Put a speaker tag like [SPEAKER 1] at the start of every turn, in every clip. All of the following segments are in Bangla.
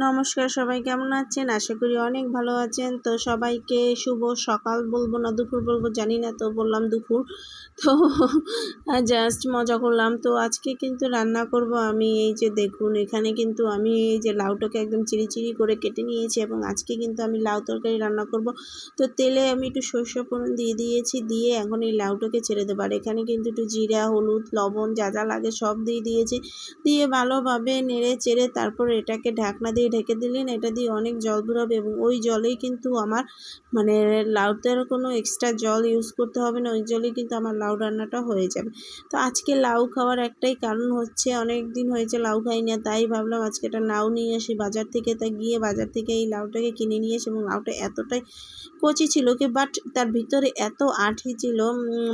[SPEAKER 1] নমস্কার, সবাই কেমন আছেন? আশা করি অনেক ভালো আছেন। তো সবাইকে শুভ সকাল বলবো না দুপুর বলবো জানি না, তো বললাম দুপুর। তো জাস্ট মজা করলাম। তো আজকে কিন্তু রান্না করব আমি, এই যে দেখুন এখানে কিন্তু আমি এই যে লাউটাকে একদম চিরি করে কেটে নিয়েছি এবং আজকে কিন্তু আমি লাউ তরকারি রান্না করব। তো তেলে আমি একটু সরষে ফোড়ন দিয়ে দিয়েছি, দিয়ে এখন এই লাউটাকে ছেড়ে দেবো। আর এখানে কিন্তু একটু জিরা, হলুদ, লবণ যা যা লাগে সব দিয়ে দিয়েছি, দিয়ে ভালোভাবে নেড়ে চেড়ে তারপর এটাকে ঢাকনা দিয়ে ঢেকে দিলেন। এটা দিয়ে অনেক জল বেরোবে এবং ওই জলেই কিন্তু আমার মানে লাউটার কোনো এক্সট্রা জল ইউজ করতে হবে না, ওই জলেই কিন্তু আমার লাউ রান্নাটা হয়ে যাবে। তো আজকে লাউ খাওয়ার একটাই কারণ হচ্ছে অনেক দিন হয়েছে লাউ খাই না, তাই ভাবলাম আজকে একটা লাউ নিয়ে আসি বাজার থেকে। তাই গিয়ে বাজার থেকে এই লাউটাকে কিনে নিয়ে এসে, এবং লাউটা এতটাই কচি ছিল কি, বাট তার ভিতরে এত আঁটি ছিল,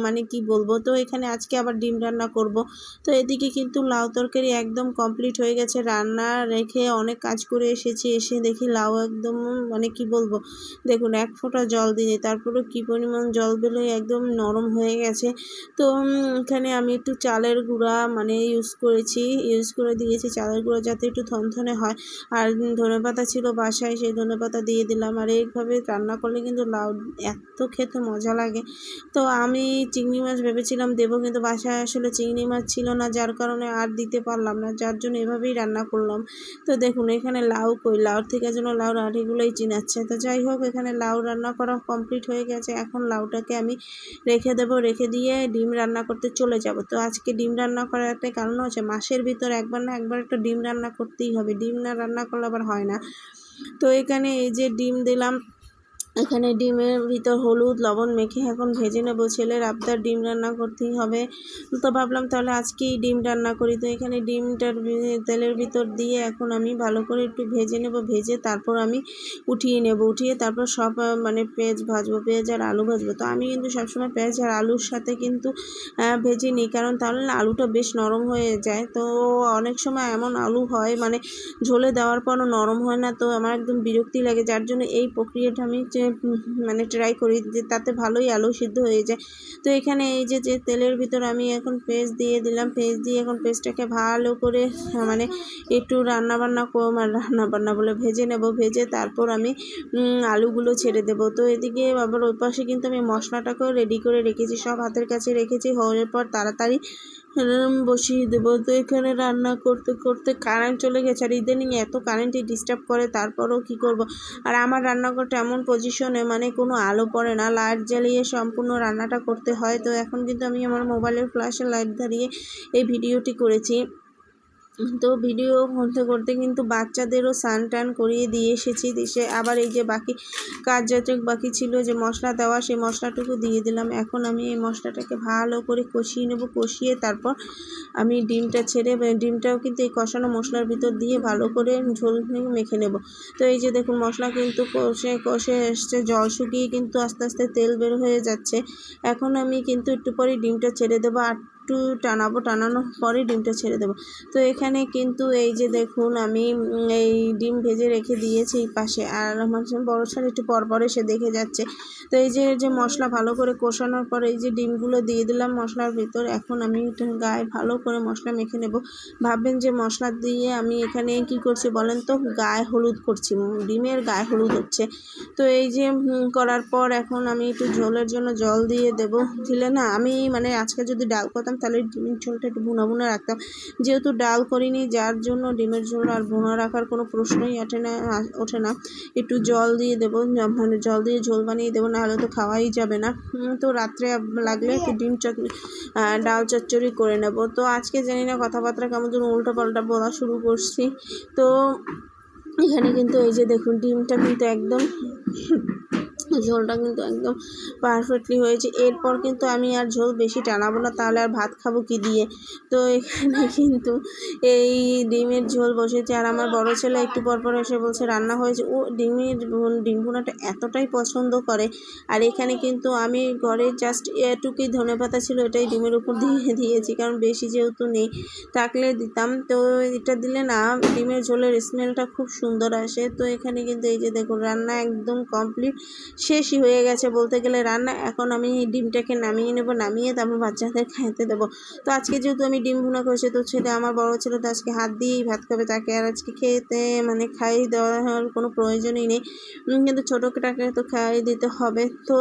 [SPEAKER 1] মানে কি বলবো। তো এখানে আজকে আবার ডিম রান্না করব। তো এদিকে কিন্তু লাউ তরকারি একদম কমপ্লিট হয়ে গেছে, রান্না রেখে অনেক কাজ করে এসেছি, এসে দেখি লাউ একদম মানে কি বলবো, দেখুন এক ফোঁটা জল দিয়ে তারপরে কি পরিমাণ জল দিলে একদম নরম হয়ে গেছে। তো এখানে আমি একটু চালের গুঁড়া মানে ইউজ করে দিয়েছি, চালের গুঁড়া যাতে একটু থনথনে হয়। আর ধনেপাতা ছিল বাসায়, সেই ধনেপাতা দিয়ে দিলাম। আর এইভাবে রান্না করলে কিন্তু লাউ এত খেতে মজা লাগে। তো আমি চিংড়ি মাছ ভেবেছিলাম দেবো, কিন্তু বাসায় আসলে চিংড়ি মাছ ছিল না, যার কারণে আর দিতে পারলাম না, যার জন্য এভাবেই রান্না করলাম। তো দেখুন এখানে লাউ কই, লাউর থেকে যেন লাউর আঁটিগুলোই চিনাচ্ছে। তো যাই হোক, এখানে লাউ রান্না করা কমপ্লিট হয়ে গেছে। এখন লাউটাকে আমি রেখে দেবো, রেখে দিয়ে ডিম রান্না করতে চলে যাব। তো আজকে ডিম রান্না করার একটা কারণ হচ্ছে মাসের ভিতর একবার না একবার একটা ডিম রান্না করতেই হবে, ডিম না রান্না করলে আবার হয় না। তো এখানে এই যে ডিম দিলাম, এখানে ডিমের ভিতর হলুদ লবণ মেখে এখন ভেজে নেব। ছেলের আবদার ডিম রান্না করতেই হবে, তো ভাবলাম তাহলে আজকেই ডিম রান্না করি। তো এখানে ডিমটার তেলের ভিতর দিয়ে এখন আমি ভালো করে একটু ভেজে নেব, ভেজে তারপর আমি উঠিয়ে নেব, উঠিয়ে তারপর সব মানে পেঁয়াজ ভাজবো, পেঁয়াজ আর আলু ভাজবো। তো আমি কিন্তু সবসময় পেঁয়াজ আর আলুর সাথে কিন্তু ভেজে নিই, কারণ তাহলে না আলুটা বেশ নরম হয়ে যায়। তো অনেক সময় এমন আলু হয় মানে ঝোলে দেওয়ার পরও নরম হয় না, তো আমার একদম বিরক্তি লাগে, যার জন্য এই প্রক্রিয়াটা আমি মানে ট্রাই করি যে তাতে ভালোই আলু সিদ্ধ হয়ে যায়। তো এখানে এই যে তেলের ভিতর আমি এখন পেস্ট দিয়ে দিলাম, পেস্ট দিয়ে এখন পেস্টটাকে ভালো করে মানে একটু রান্নাবান্না বলে ভেজে নেব, ভেজে তারপর আমি আলুগুলো ছেড়ে দেব। তো এদিকে আবার ওই পাশে কিন্তু আমি মশলাটাকেও রেডি করে রেখেছি, সব হাতের কাছে রেখেছি, হওয়ার পর তাড়াতাড়ি বসিয়ে দেবো। তো এখানে রান্না করতে করতে কারেন্ট চলে গেছে, আর ইদানিং এত কারেন্টই ডিস্টার্ব করে, তারপরেও কি করব। আর আমার রান্নাঘরটা এমন পজিশনে মানে কোনো আলো পড়ে না, লাইট জ্বালিয়ে সম্পূর্ণ রান্নাটা করতে হয়। তো এখন কিন্তু আমি আমার মোবাইলের ফ্ল্যাশে লাইট ধরিয়ে এই ভিডিওটি করেছি। তো ভিডিও করতে করতে কিন্তু বাচ্চাদেরও স্নান টান করিয়ে দিয়ে এসেছি, দেশে আবার এই যে বাকি কাজ যতটুকু বাকি ছিল যে মশলা দেওয়া, সেই মশলাটুকু দিয়ে দিলাম। এখন আমি এই মশলাটাকে ভালো করে কষিয়ে নেব, কষিয়ে তারপর আমি ডিমটা ছেড়ে, ডিমটাও কিন্তু এই কষানো মশলার ভিতর দিয়ে ভালো করে ঝোল মেখে নেব। তো এই যে দেখুন মশলা কিন্তু কষে এসছে, জল শুকিয়ে কিন্তু আস্তে আস্তে তেল বের হয়ে যাচ্ছে। এখন আমি কিন্তু একটু পরে ডিমটা ছেড়ে দেবো, আর একটু টানানোর পরে ডিমটা ছেড়ে দেবো। তো এখানে কিন্তু এই যে দেখুন আমি এই ডিম ভেজে রেখে দিয়েছি এই পাশে, আর আমার বড় ছেলে একটু পর এসে দেখে যাচ্ছে। তো এই যে মশলা ভালো করে কষানোর পর এই যে ডিমগুলো দিয়ে দিলাম মশলার ভিতর। এখন আমি গায়ে ভালো করে মশলা মেখে নেব। ভাববেন যে মশলা দিয়ে আমি এখানে কি করছি বলেন তো, গায়ে হলুদ করছি, ডিমের গায়ে হলুদ হচ্ছে। তো এই যে করার পর এখন আমি একটু ঝোলের জন্য জল দিয়ে দেব, দিলে না আমি মানে আজকে যদি ডাল করতাম তাহলে ডিমের ঝোলটা একটু ভুনা রাখতাম, যেহেতু ডাল করিনি যার জন্য ডিমের ঝোল আর ভুনা রাখার কোনো প্রশ্নই ওঠে না। একটু জল দিয়ে দেবো, মানে জল দিয়ে ঝোল বানিয়ে দেবো, নাহলে তো খাওয়াই যাবে না। তো রাত্রে লাগলে একটু ডাল চচ্চড়ি করে নেব। তো আজকে জানি না কথাবার্তা কেমন যেন উল্টো পাল্টা বলা শুরু করছি। তো এখানে কিন্তু এই যে দেখুন ডিমটা কিন্তু একদম ঝোলটা কিন্তু একদম পারফেক্টলি হয়েছে। এরপর কিন্তু আমি আর ঝোল বেশি টানাবো না, তাহলে আর ভাত খাবো কি দিয়ে। তো এখানে কিন্তু এই ডিমের ঝোল বসেছে, আর আমার বড় ছেলে একটু পর এসে বলছে রান্না হয়েছে। ও ডিম ভুনাটা এতটাই পছন্দ করে। আর এখানে কিন্তু আমি ঘরে জাস্ট এটুকুই ধনেপাতা ছিল, এটাই ডিমের উপর দিয়ে দিয়েছি, কারণ বেশি যেহেতু নেই, থাকলে দিতাম। তো এটা দিলে না ডিমের ঝোলের স্মেলটা খুব সুন্দর আসে। তো এখানে কিন্তু এই যে দেখুন রান্না একদম কমপ্লিট, শেষই হয়ে গেছে বলতে গেলে রান্না। এখন আমি ডিমটাকে নামিয়ে নেব, নামিয়ে তারপর বাচ্চাদের খাইতে দেবো। তো আজকে যেহেতু আমি ডিম ভুনা করেছি, তো ছেলে আমার বড় ছেলে তো আজকে হাত দিয়েই ভাত খাবে, তাকে আর আজকে খেতে মানে খাইয়ে দেওয়ার কোনো প্রয়োজনই নেই, কিন্তু ছোটোটাকে তো খাইয়ে দিতে হবে। তো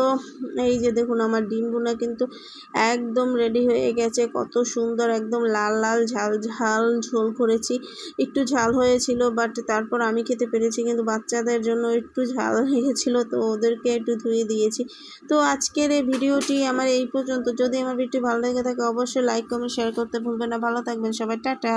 [SPEAKER 1] এই যে দেখুন আমার ডিম ভুনা কিন্তু একদম রেডি হয়ে গেছে, কত সুন্দর একদম লাল লাল ঝাল ঝাল ঝোল করেছি। একটু ঝাল হয়েছিল, বাট তারপর আমি খেতে পেরেছি, কিন্তু বাচ্চাদের জন্য একটু ঝাল লেগেছিলো, তো ওদেরকে একটু ধুয়ে দিয়েছি। তো আজকের এই ভিডিওটি আমার এই পর্যন্ত। যদি আমার ভিডিওটি ভালো লেগে থাকে অবশ্যই লাইক কমেন্ট শেয়ার করতে ভুলবেন না। ভালো থাকবেন সবাই, টাটা।